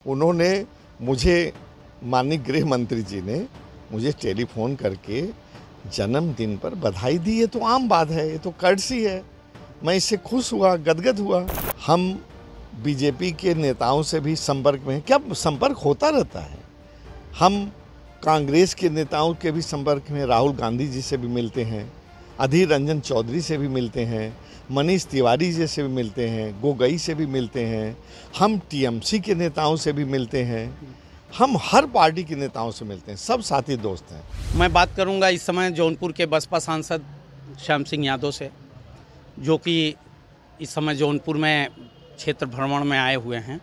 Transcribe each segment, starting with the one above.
उन्होंने मुझे, माननीय गृह मंत्री जी ने मुझे टेलीफोन करके जन्मदिन पर बधाई दी। ये तो आम बात है, ये तो कर्टसी है। मैं इससे खुश हुआ, गदगद हुआ। हम बीजेपी के नेताओं से भी संपर्क में हैं। क्या संपर्क होता रहता है। हम कांग्रेस के नेताओं के भी संपर्क में, राहुल गांधी जी से भी मिलते हैं, अधीर रंजन चौधरी से भी मिलते हैं, मनीष तिवारी जी से भी मिलते हैं, गोगई से भी मिलते हैं, हम टीएमसी के नेताओं से भी मिलते हैं, हम हर पार्टी के नेताओं से मिलते हैं, सब साथी दोस्त हैं। मैं बात करूंगा इस समय जौनपुर के बसपा सांसद श्याम सिंह यादव से, जो कि इस समय जौनपुर में क्षेत्र भ्रमण में आए हुए हैं।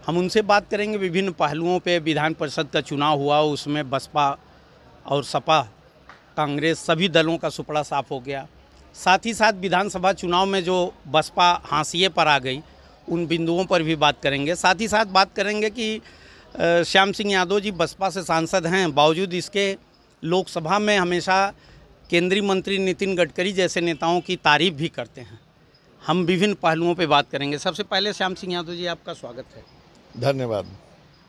हम उनसे बात करेंगे विभिन्न पहलुओं पे। विधान परिषद का चुनाव हुआ, उसमें बसपा और सपा कांग्रेस सभी दलों का सुपड़ा साफ हो गया। साथ ही साथ विधानसभा चुनाव में जो बसपा हाशिए पर आ गई, उन बिंदुओं पर भी बात करेंगे। साथ ही साथ बात करेंगे कि श्याम सिंह यादव जी बसपा से सांसद हैं, बावजूद इसके लोकसभा में हमेशा केंद्रीय मंत्री नितिन गडकरी जैसे नेताओं की तारीफ भी करते हैं। हम विभिन्न पहलुओं पे बात करेंगे। सबसे पहले श्याम सिंह यादव जी, आपका स्वागत है। धन्यवाद।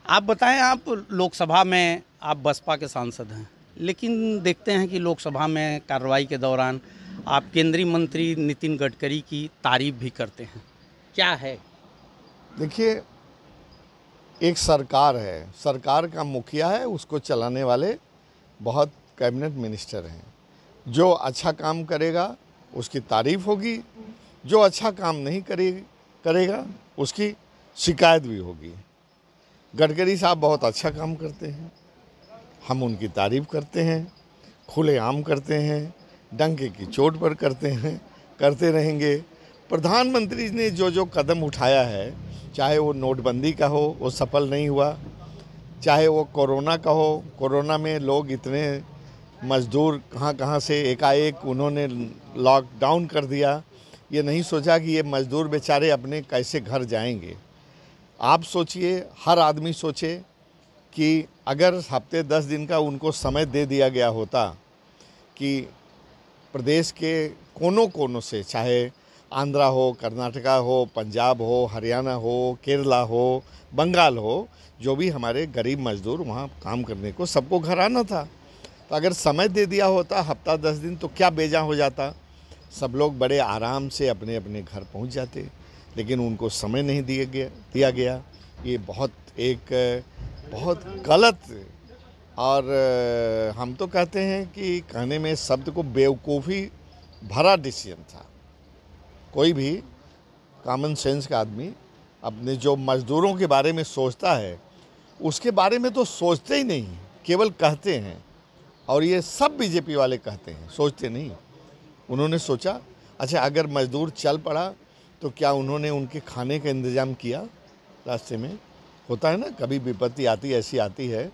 आप बताएं, आप लोकसभा में आप बसपा के सांसद हैं, लेकिन देखते हैं कि लोकसभा में कार्रवाई के दौरान आप केंद्रीय मंत्री नितिन गडकरी की तारीफ भी करते हैं। क्या है? देखिए, एक सरकार है, सरकार का मुखिया है, उसको चलाने वाले बहुत कैबिनेट मिनिस्टर हैं। जो अच्छा काम करेगा उसकी तारीफ होगी, जो अच्छा काम नहीं करेगा उसकी शिकायत भी होगी। गडकरी साहब बहुत अच्छा काम करते हैं, हम उनकी तारीफ करते हैं, खुलेआम करते हैं, डंके की चोट पर करते हैं, करते रहेंगे। प्रधानमंत्री ने जो जो कदम उठाया है, चाहे वो नोटबंदी का हो, वो सफल नहीं हुआ, चाहे वो कोरोना का हो, कोरोना में लोग इतने मजदूर कहाँ से एकाएक उन्होंने लॉकडाउन कर दिया। ये नहीं सोचा कि ये मजदूर बेचारे अपने कैसे घर जाएंगे। आप सोचिए, हर आदमी सोचे कि अगर हफ्ते 10 दिन का उनको समय दे दिया गया होता कि प्रदेश के कोनों कोनों से, चाहे आंध्रा हो, कर्नाटका हो, पंजाब हो, हरियाणा हो, केरला हो, बंगाल हो, जो भी हमारे गरीब मजदूर वहाँ काम करने को सबको घर आना था, तो अगर समय दे दिया होता हफ्ता 10 दिन, तो क्या बेजा हो जाता। सब लोग बड़े आराम से अपने अपने घर पहुँच जाते, लेकिन उनको समय नहीं दिया गया। ये बहुत गलत, और हम तो कहते हैं कि कहने में शब्द को बेवकूफ़ी भरा डिसीजन था। कोई भी कॉमन सेंस का आदमी अपने जो मज़दूरों के बारे में सोचता है, उसके बारे में तो सोचते ही नहीं, केवल कहते हैं। और ये सब बीजेपी वाले कहते हैं, सोचते नहीं। उन्होंने सोचा, अच्छा अगर मज़दूर चल पड़ा तो क्या उन्होंने उनके खाने का इंतज़ाम किया? रास्ते में होता है ना, कभी विपत्ति आती ऐसी आती है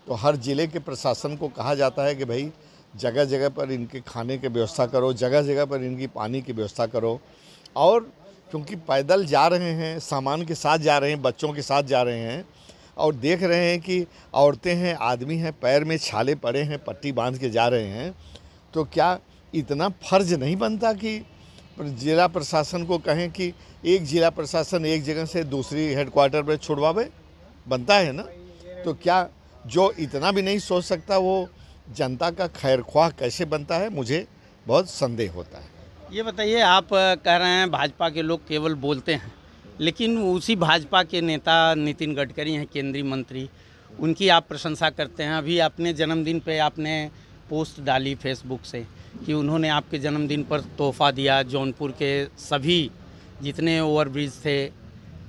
तो हर ज़िले के प्रशासन को कहा जाता है कि भाई जगह जगह पर इनके खाने की व्यवस्था करो, जगह जगह पर इनकी पानी की व्यवस्था करो। और क्योंकि पैदल जा रहे हैं, सामान के साथ जा रहे हैं, बच्चों के साथ जा रहे हैं, और देख रहे हैं कि औरतें हैं, आदमी हैं, पैर में छाले पड़े हैं, पट्टी बांध के जा रहे हैं, तो क्या इतना फ़र्ज नहीं बनता कि जिला प्रशासन को कहें कि एक जिला प्रशासन एक जगह से दूसरी हेडक्वार्टर पर छुड़वावे? बनता है ना। तो क्या जो इतना भी नहीं सोच सकता वो जनता का खैरख्वाह कैसे बनता है? मुझे बहुत संदेह होता है। ये बताइए, आप कह रहे हैं भाजपा के लोग केवल बोलते हैं, लेकिन उसी भाजपा के नेता नितिन गडकरी हैं, केंद्रीय मंत्री, उनकी आप प्रशंसा करते हैं। अभी अपने जन्मदिन पे आपने पोस्ट डाली फेसबुक से कि उन्होंने आपके जन्मदिन पर तोहफा दिया, जौनपुर के सभी जितने ओवरब्रिज थे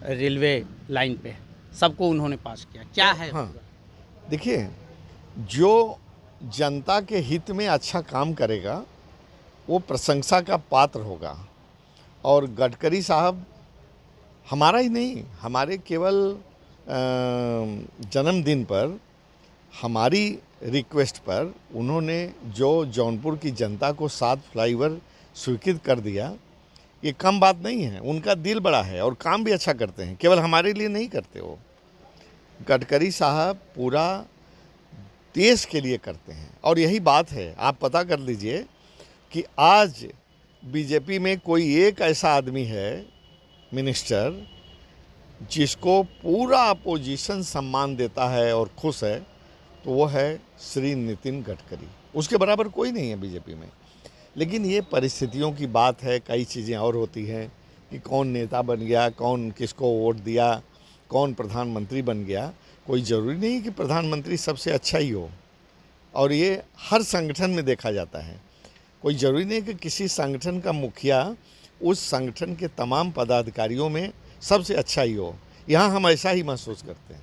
रेलवे लाइन पे, सबको उन्होंने पास किया। क्या है? हाँ, देखिए, जो जनता के हित में अच्छा काम करेगा वो प्रशंसा का पात्र होगा। और गडकरी साहब हमारा ही नहीं, हमारे केवल जन्मदिन पर हमारी रिक्वेस्ट पर उन्होंने जो जौनपुर की जनता को 7 फ्लाईओवर स्वीकृत कर दिया, ये कम बात नहीं है। उनका दिल बड़ा है और काम भी अच्छा करते हैं, केवल हमारे लिए नहीं करते। वो गडकरी साहब पूरा देश के लिए करते हैं। और यही बात है, आप पता कर लीजिए कि आज बीजेपी में कोई एक ऐसा आदमी है, मिनिस्टर, जिसको पूरा अपोजिशन सम्मान देता है और खुश है, तो वो है श्री नितिन गडकरी। उसके बराबर कोई नहीं है बीजेपी में। लेकिन ये परिस्थितियों की बात है, कई चीज़ें और होती हैं कि कौन नेता बन गया, कौन किसको वोट दिया, कौन प्रधानमंत्री बन गया। कोई ज़रूरी नहीं कि प्रधानमंत्री सबसे अच्छा ही हो, और ये हर संगठन में देखा जाता है। कोई ज़रूरी नहीं कि किसी संगठन का मुखिया उस संगठन के तमाम पदाधिकारियों में सबसे अच्छा ही हो। यहाँ हम ऐसा ही महसूस करते हैं।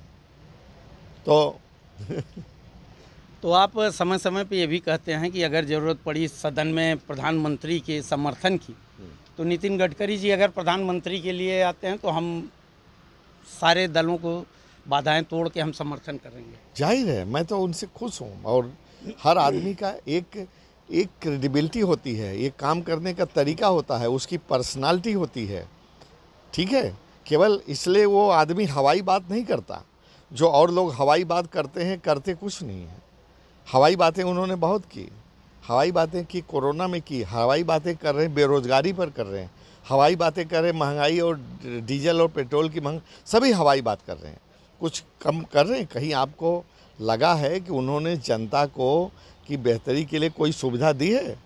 तो आप समय समय पे ये भी कहते हैं कि अगर ज़रूरत पड़ी सदन में प्रधानमंत्री के समर्थन की, तो नितिन गडकरी जी अगर प्रधानमंत्री के लिए आते हैं तो हम सारे दलों को बाधाएं तोड़ के हम समर्थन करेंगे। जाहिर है, मैं तो उनसे खुश हूँ। और हर आदमी का एक क्रेडिबिलिटी होती है, एक काम करने का तरीका होता है, उसकी पर्सनालिटी होती है। ठीक है, केवल इसलिए वो आदमी हवाई बात नहीं करता। जो और लोग हवाई बात करते हैं, करते कुछ नहीं है। हवाई बातें उन्होंने बहुत की, हवाई बातें की कोरोना में की, हवाई बातें कर रहे हैं बेरोजगारी पर कर रहे हैं, हवाई बातें कर रहे हैं महंगाई और डीजल और पेट्रोल की महंग, सभी हवाई बात कर रहे हैं। कुछ कम कर रहे हैं? कहीं आपको लगा है कि उन्होंने जनता को की बेहतरी के लिए कोई सुविधा दी है?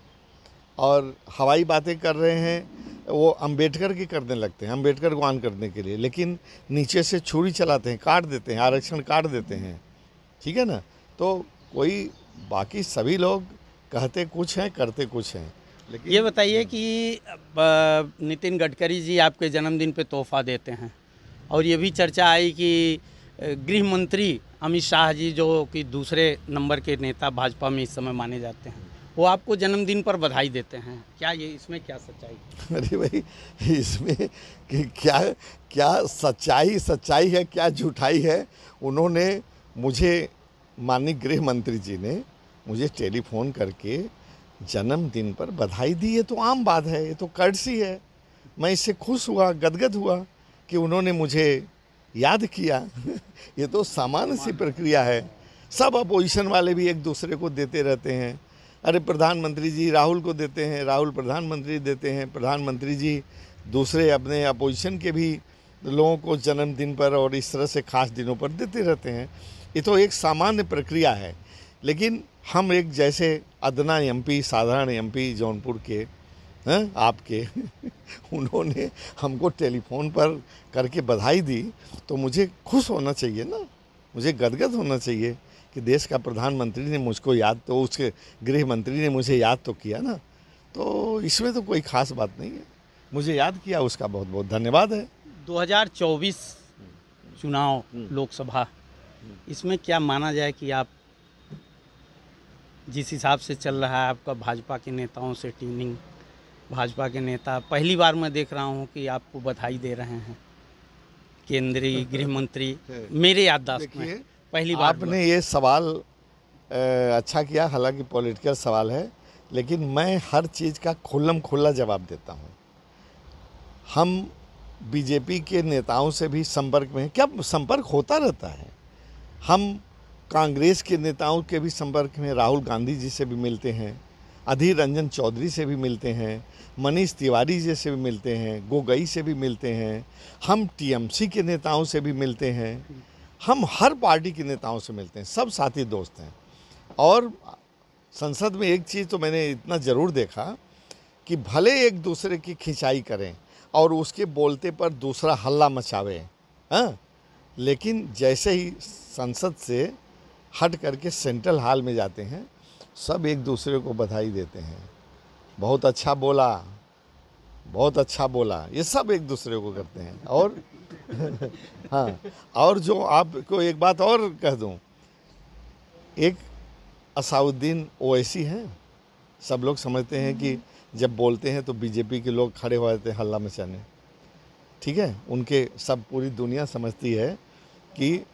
और हवाई बातें कर रहे हैं, वो अंबेडकर की करने लगते हैं, अंबेडकर को ऑन करने के लिए, लेकिन नीचे से छुरी चलाते हैं, काट देते हैं, आरक्षण काट देते हैं। ठीक है ना? तो कोई, बाकी सभी लोग कहते कुछ हैं, करते कुछ हैं। लेकिन ये बताइए कि नितिन गडकरी जी आपके जन्मदिन पे तोहफा देते हैं, और ये भी चर्चा आई कि गृह मंत्री अमित शाह जी, जो कि दूसरे नंबर के नेता भाजपा में इस समय माने जाते हैं, वो आपको जन्मदिन पर बधाई देते हैं। क्या ये, इसमें क्या सच्चाई? अरे भाई, इसमें कि क्या सच्चाई है, क्या झूठाई है? उन्होंने मुझे, माननीय गृह मंत्री जी ने मुझे टेलीफोन करके जन्मदिन पर बधाई दी। ये तो आम बात है, ये तो कर्टसी है। मैं इससे खुश हुआ, गदगद हुआ कि उन्होंने मुझे याद किया। ये तो सामान्य सी प्रक्रिया है। सब अपोजिशन वाले भी एक दूसरे को देते रहते हैं। अरे प्रधानमंत्री जी राहुल को देते हैं, राहुल प्रधानमंत्री देते हैं, प्रधानमंत्री जी दूसरे अपने अपोजिशन के भी लोगों को जन्मदिन पर और इस तरह से खास दिनों पर देते रहते हैं। ये तो एक सामान्य प्रक्रिया है। लेकिन हम एक जैसे अदना एमपी, साधारण एमपी जौनपुर के हैं आपके उन्होंने हमको टेलीफोन पर करके बधाई दी, तो मुझे खुश होना चाहिए ना, मुझे गदगद होना चाहिए कि देश का प्रधानमंत्री ने मुझको याद, तो उसके गृह मंत्री ने मुझे याद तो किया ना। तो इसमें तो कोई ख़ास बात नहीं है, मुझे याद किया, उसका बहुत बहुत धन्यवाद है। 2024 चुनाव लोकसभा, इसमें क्या माना जाए कि आप जिस हिसाब से चल रहा है आपका भाजपा के नेताओं से ट्यूनिंग, भाजपा के नेता पहली बार मैं देख रहा हूं कि आपको बधाई दे रहे हैं, केंद्रीय गृह मंत्री, मेरे याददाश्त में पहली बार। आपने ये सवाल अच्छा किया, हालांकि पॉलिटिकल सवाल है, लेकिन मैं हर चीज़ का खुल्लम खुल्ला जवाब देता हूं। हम बीजेपी के नेताओं से भी संपर्क में हैं, क्या संपर्क होता रहता है। हम कांग्रेस के नेताओं के भी संपर्क में, राहुल गांधी जी से भी मिलते हैं, अधीर रंजन चौधरी से भी मिलते हैं, मनीष तिवारी जी से भी मिलते हैं, गोगई से भी मिलते हैं, हम टीएमसी के नेताओं से भी मिलते हैं, हम हर पार्टी के नेताओं से मिलते हैं, सब साथी दोस्त हैं। और संसद में एक चीज़ तो मैंने इतना ज़रूर देखा कि भले एक दूसरे की खिंचाई करें और उसके बोलते पर दूसरा हल्ला मचावे, हाँ, लेकिन जैसे ही संसद से हट करके सेंट्रल हॉल में जाते हैं, सब एक दूसरे को बधाई देते हैं, बहुत अच्छा बोला, बहुत अच्छा बोला, ये सब एक दूसरे को करते हैं। और हाँ, और जो आपको एक बात और कह दूं, एक असाउद्दीन ओवैसी हैं, सब लोग समझते हैं कि जब बोलते हैं तो बीजेपी के लोग खड़े हो जाते हैं हल्ला मचाने। ठीक है, उनके सब पूरी दुनिया समझती है कि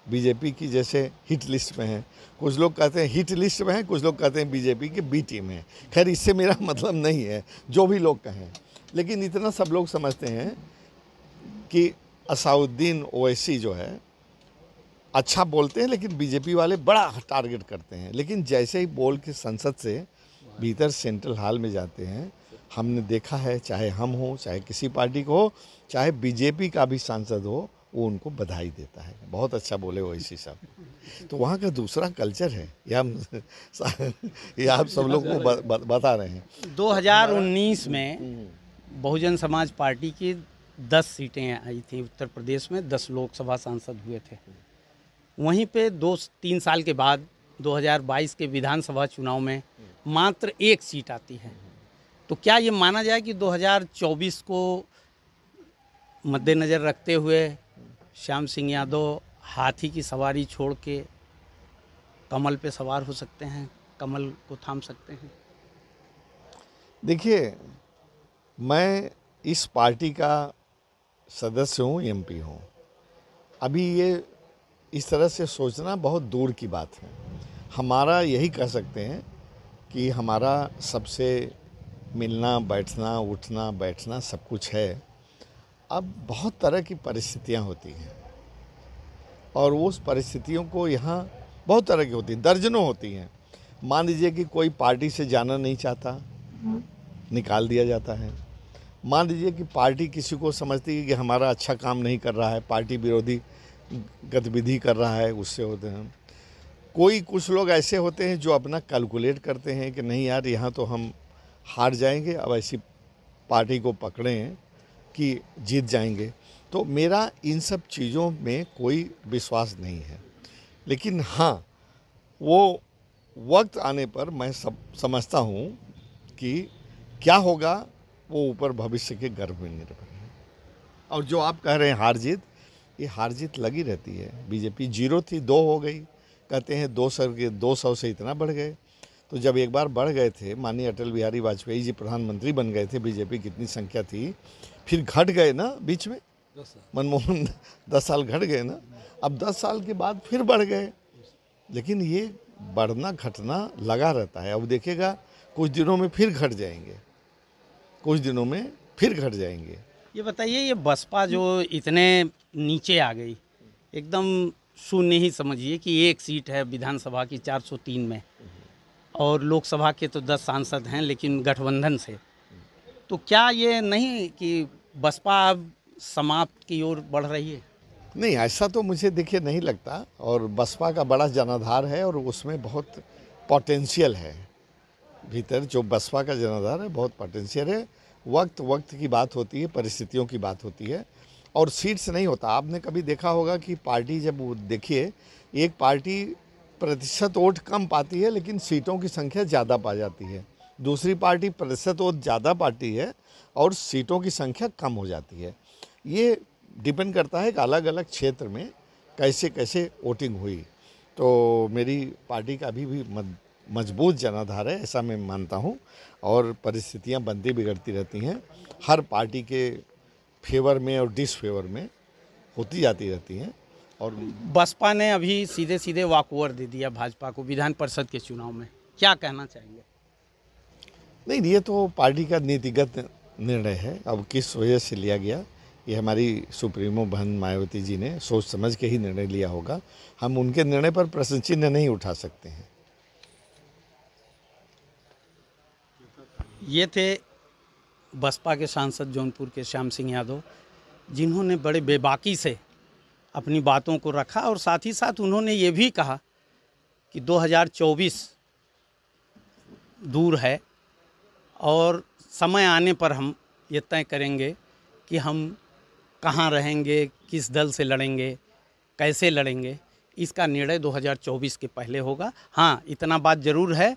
बीजेपी की जैसे हिट लिस्ट में है। कुछ लोग कहते हैं हिट लिस्ट में है, कुछ लोग कहते हैं बीजेपी के बी टीम है। खैर, इससे मेरा मतलब नहीं है, जो भी लोग कहें, लेकिन इतना सब लोग समझते हैं कि असाउद्दीन ओवैसी जो है अच्छा बोलते हैं, लेकिन बीजेपी वाले बड़ा टारगेट करते हैं। लेकिन जैसे ही बोल के संसद से भीतर सेंट्रल हॉल में जाते हैं, हमने देखा है, चाहे हम हो, चाहे किसी पार्टी को हो, चाहे बीजेपी का भी सांसद हो, वो उनको बधाई देता है। बहुत अच्छा बोले ओवैसी साहब। तो वहाँ का दूसरा कल्चर है, ये आप सब लोग को बता रहे हैं। 2019 में बहुजन समाज पार्टी की 10 सीटें आई थी उत्तर प्रदेश में, 10 लोकसभा सांसद हुए थे। वहीं पे 2-3 साल के बाद 2022 के विधानसभा चुनाव में मात्र 1 सीट आती है। तो क्या ये माना जाए कि 2024 को मद्देनज़र रखते हुए श्याम सिंह यादव हाथी की सवारी छोड़ के कमल पे सवार हो सकते हैं, कमल को थाम सकते हैं? देखिए, मैं इस पार्टी का सदस्य हूँ, एमपी हूँ। अभी ये इस तरह से सोचना बहुत दूर की बात है। हमारा यही कह सकते हैं कि हमारा सबसे मिलना, बैठना, उठना, बैठना सब कुछ है। अब बहुत तरह की परिस्थितियाँ होती हैं और उस परिस्थितियों को यहाँ बहुत तरह की होती हैं, दर्जनों होती हैं। मान लीजिए कि कोई पार्टी से जाना नहीं चाहता, निकाल दिया जाता है। मान लीजिए कि पार्टी किसी को समझती है कि हमारा अच्छा काम नहीं कर रहा है, पार्टी विरोधी गतिविधि कर रहा है, उससे होते हैं। कुछ लोग ऐसे होते हैं जो अपना कैलकुलेट करते हैं कि नहीं यार, यहाँ तो हम हार जाएंगे, अब ऐसी पार्टी को पकड़ें कि जीत जाएंगे। तो मेरा इन सब चीज़ों में कोई विश्वास नहीं है। लेकिन हाँ, वो वक्त आने पर मैं समझता हूँ कि क्या होगा वो ऊपर भविष्य के गर्भ में निर्भर है। और जो आप कह रहे हैं हार जीत, ये हार जीत लगी रहती है। बीजेपी 0 थी, 2 हो गई, कहते हैं 200 से इतना बढ़ गए। तो जब एक बार बढ़ गए थे, माननीय अटल बिहारी वाजपेयी जी प्रधानमंत्री बन गए थे, बीजेपी कितनी संख्या थी, फिर घट गए ना बीच में, मनमोहन 10 साल घट गए ना, अब 10 साल के बाद फिर बढ़ गए। लेकिन ये बढ़ना घटना लगा रहता है। अब देखिएगा कुछ दिनों में फिर घट जाएंगे, कुछ दिनों में फिर घट जाएंगे। ये बताइए, ये बसपा जो इतने नीचे आ गई, एकदम शून्य ही समझिए कि 1 सीट है विधानसभा की 403 में, और लोकसभा के तो 10 सांसद हैं लेकिन गठबंधन से, तो क्या ये नहीं कि बसपा अब समाप्त की ओर बढ़ रही है? नहीं, ऐसा तो मुझे देखिए नहीं लगता। और बसपा का बड़ा जनाधार है और उसमें बहुत पोटेंशियल है भीतर। जो बसपा का जनाधार है बहुत पोटेंशियल है। वक्त की बात होती है, परिस्थितियों की बात होती है, और सीट्स नहीं होता। आपने कभी देखा होगा कि पार्टी जब देखिए, एक पार्टी प्रतिशत वोट कम पाती है लेकिन सीटों की संख्या ज़्यादा पा जाती है। दूसरी पार्टी प्रतिशत वोट ज़्यादा पाती है और सीटों की संख्या कम हो जाती है। ये डिपेंड करता है कि अलग अलग क्षेत्र में कैसे कैसे वोटिंग हुई। तो मेरी पार्टी का अभी भी मजबूत जनाधार है, ऐसा मैं मानता हूँ। और परिस्थितियाँ बनती बिगड़ती रहती हैं, हर पार्टी के फेवर में और डिसफेवर में होती जाती रहती हैं। और बसपा ने अभी सीधे सीधे वॉकओवर दे दिया भाजपा को विधान परिषद के चुनाव में, क्या कहना चाहेंगे? नहीं, ये तो पार्टी का नीतिगत निर्णय है। अब किस वजह से लिया गया, ये हमारी सुप्रीमो बहन मायावती जी ने सोच समझ के ही निर्णय लिया होगा। हम उनके निर्णय पर प्रश्न चिन्ह नहीं उठा सकते हैं। ये थे बसपा के सांसद जौनपुर के श्याम सिंह यादव, जिन्होंने बड़े बेबाकी से अपनी बातों को रखा, और साथ ही साथ उन्होंने ये भी कहा कि 2024 दूर है और समय आने पर हम ये तय करेंगे कि हम कहाँ रहेंगे, किस दल से लड़ेंगे, कैसे लड़ेंगे। इसका निर्णय 2024 के पहले होगा। हाँ, इतना बात ज़रूर है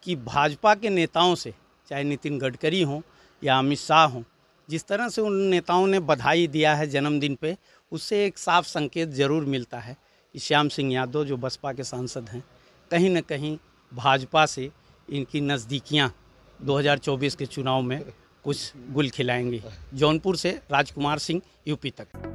कि भाजपा के नेताओं से, चाहे नितिन गडकरी हों या अमित शाह हों, जिस तरह से उन नेताओं ने बधाई दिया है जन्मदिन पे, उससे एक साफ संकेत ज़रूर मिलता है कि श्याम सिंह यादव जो बसपा के सांसद हैं, कहीं न कहीं भाजपा से इनकी नज़दीकियाँ 2024 के चुनाव में कुछ गुल खिलाएंगी। जौनपुर से राजकुमार सिंह, यूपी तक।